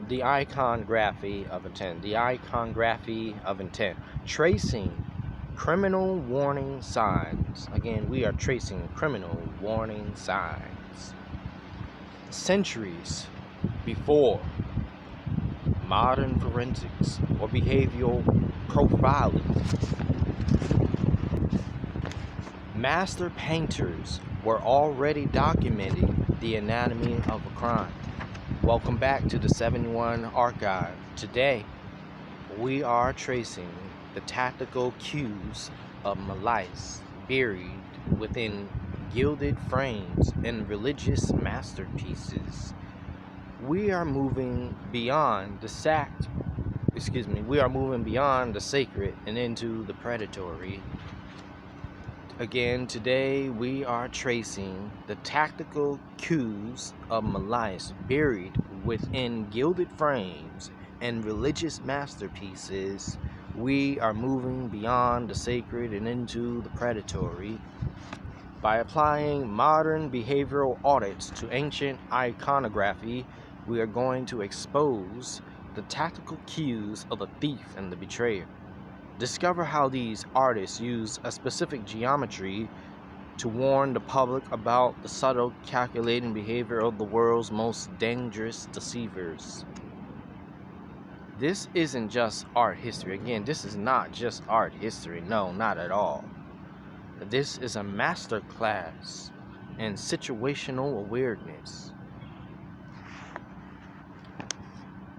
The iconography of intent. The iconography of intent. Tracing criminal warning signs. Again, we are tracing criminal warning signs. Centuries before modern forensics or behavioral profiling, master painters were already documenting the anatomy of a crime. Welcome back to the 71 Archive. Today, we are tracing the tactical cues of malice buried within gilded frames and religious masterpieces. We are moving beyond the sacred, we are moving beyond the sacred and into the predatory. Again, today we are tracing the tactical cues of malice buried within gilded frames and religious masterpieces. We are moving beyond the sacred and into the predatory. By applying modern behavioral audits to ancient iconography, we are going to expose the tactical cues of the thief and the betrayer. Discover how these artists use a specific geometry to warn the public about the subtle, calculating behavior of the world's most dangerous deceivers. This isn't just art history. Again, this is not just art history. No, not at all. This is a master class in situational awareness.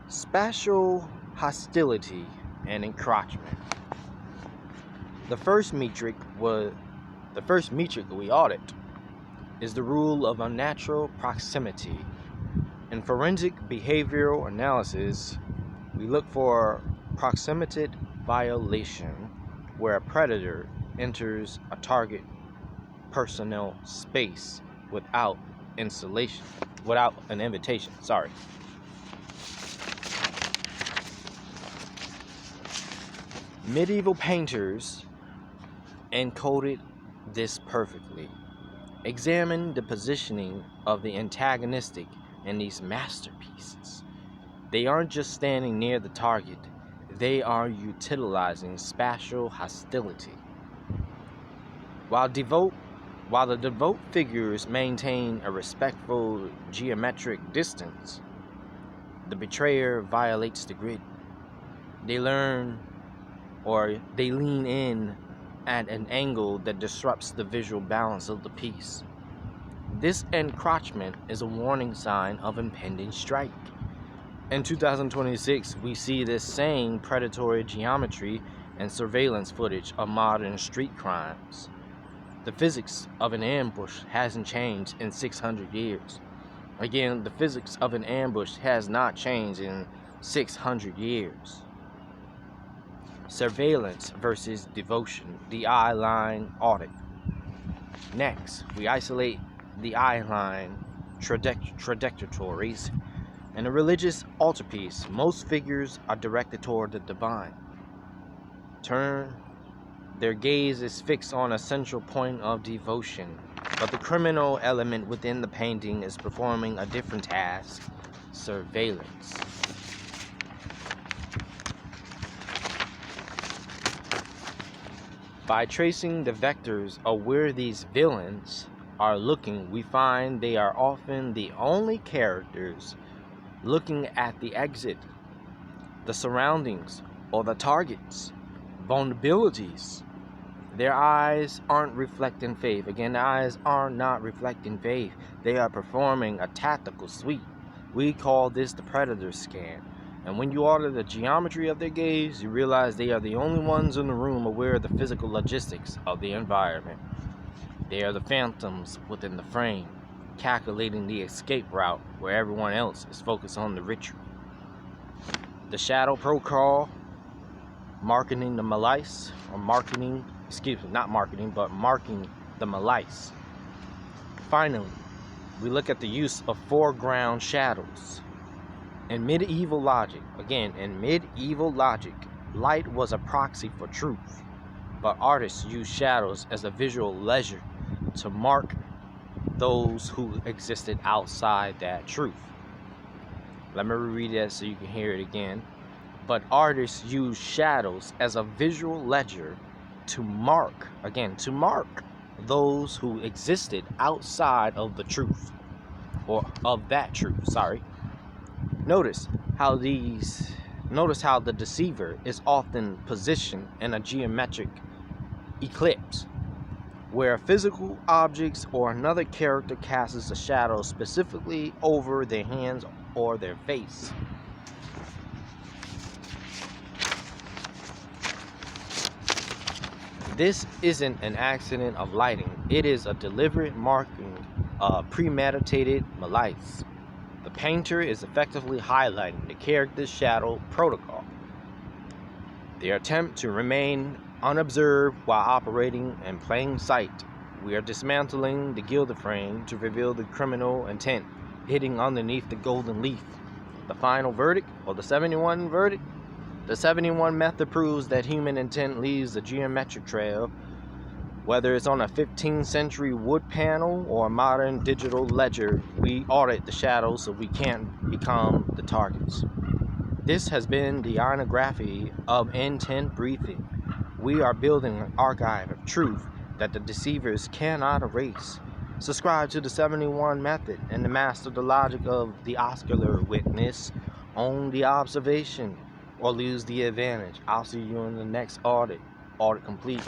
Spatial hostility and encroachment. The first metric we audit is the rule of unnatural proximity. In forensic behavioral analysis, we look for proximity violation, where a predator enters a target personal space without an invitation. Medieval painters encoded this perfectly. Examine the positioning of the antagonistic in these masterpieces. They aren't just standing near the target, they are utilizing spatial hostility. While the devout figures maintain a respectful geometric distance, the betrayer violates the grid. They lean in at an angle that disrupts the visual balance of the piece. This encroachment is a warning sign of impending strike. In 2026, we see this same predatory geometry and surveillance footage of modern street crimes. The physics of an ambush hasn't changed in 600 years. Again, the physics of an ambush has not changed in 600 years. Surveillance versus devotion, the eye line audit. Next, we isolate the eye line trajectories. In a religious altarpiece, most figures are directed toward the divine. Their gaze is fixed on a central point of devotion, but the criminal element within the painting is performing a different task: surveillance. By tracing the vectors of where these villains are looking, we find they are often the only characters looking at the exit, the surroundings, or the targets, vulnerabilities. Their eyes aren't reflecting faith. Again, the eyes are not reflecting faith. They are performing a tactical sweep. We call this the predator scan. And when you audit the geometry of their gaze, you realize they are the only ones in the room aware of the physical logistics of the environment. They are the phantoms within the frame, calculating the escape route where everyone else is focused on the ritual. The shadow protocol, marking the malice, marking the malice. Finally, we look at the use of foreground shadows. In medieval logic, light was a proxy for truth, but artists used shadows as a visual ledger to mark those who existed outside that truth. Let me reread that so you can hear it again. But artists use shadows as a visual ledger to mark, again, to mark those who existed outside of the truth, or of that truth, sorry. Notice how the deceiver is often positioned in a geometric ellipse, where physical objects or another character casts a shadow specifically over their hands or their face. This isn't an accident of lighting, it is a deliberate marking of premeditated malice. The painter is effectively highlighting the character's shadow protocol. Their attempt to remain unobserved while operating in plain sight. We are dismantling the gilded frame to reveal the criminal intent hidden underneath the golden leaf. The final verdict, or the 71 verdict? The 71 method proves that human intent leaves a geometric trail, whether it's on a 15th century wood panel or a modern digital ledger. We audit the shadows so we can't become the targets. This has been the iconography of intent briefing. We are building an archive of truth that the deceivers cannot erase. Subscribe to the 71 method and master the logic of the ocular witness. Own the observation or lose the advantage. I'll see you in the next audit. Audit complete.